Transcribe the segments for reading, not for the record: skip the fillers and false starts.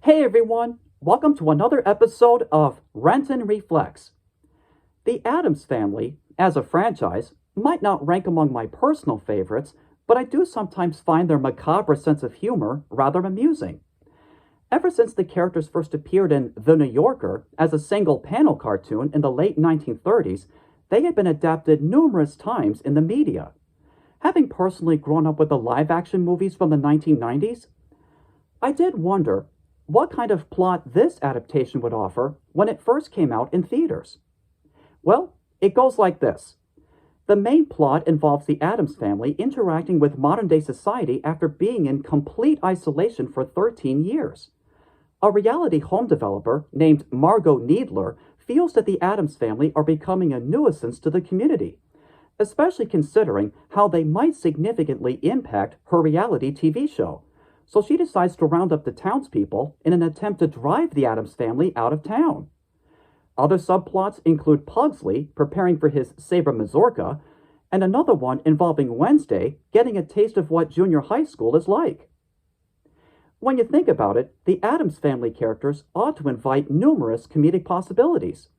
Hey everyone, welcome to another episode of Renton Reflects. The Addams Family, as a franchise, might not rank among my personal favorites, but I do sometimes find their macabre sense of humor rather amusing. Ever since the characters first appeared in The New Yorker as a single panel cartoon in the late 1930s, they have been adapted numerous times in the media. Having personally grown up with the live action movies from the 1990s, I did wonder what kind of plot this adaptation would offer when it first came out in theaters. Well, it goes like this. The main plot involves the Addams family interacting with modern day society after being in complete isolation for 13 years. A reality home developer named Margot Needler feels that the Addams family are becoming a nuisance to the community, especially considering how they might significantly impact her reality TV show. So she decides to round up the townspeople in an attempt to drive the Addams family out of town. Other subplots include Pugsley preparing for his Sabre Mazorca, and another one involving Wednesday getting a taste of what junior high school is like. When you think about it, the Addams family characters ought to invite numerous comedic possibilities,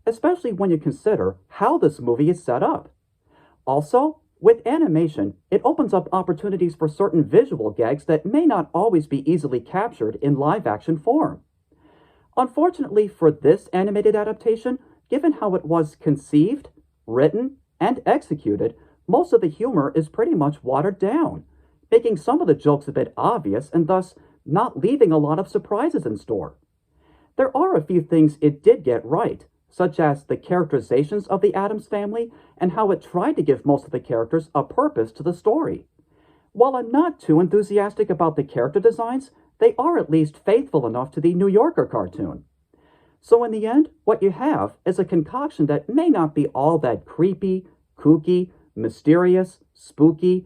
especially when you consider how this movie is set up. Also, with animation, it opens up opportunities for certain visual gags that may not always be easily captured in live-action form. Unfortunately for this animated adaptation, given how it was conceived, written, and executed, most of the humor is pretty much watered down, making some of the jokes a bit obvious and thus not leaving a lot of surprises in store. There are a few things it did get right, such as the characterizations of the Addams family and how it tried to give most of the characters a purpose to the story. While I'm not too enthusiastic about the character designs, they are at least faithful enough to the New Yorker cartoon. So in the end, what you have is a concoction that may not be all that creepy, kooky, mysterious, spooky,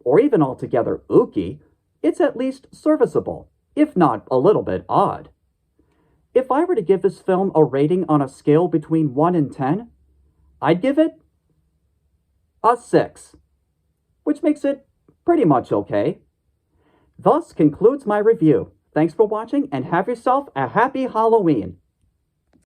or even altogether ooky. It's at least serviceable, if not a little bit odd. If I were to give this film a rating on a scale between 1 and 10, I'd give it a 6, which makes it pretty much okay. Thus concludes my review. Thanks for watching and have yourself a happy Halloween.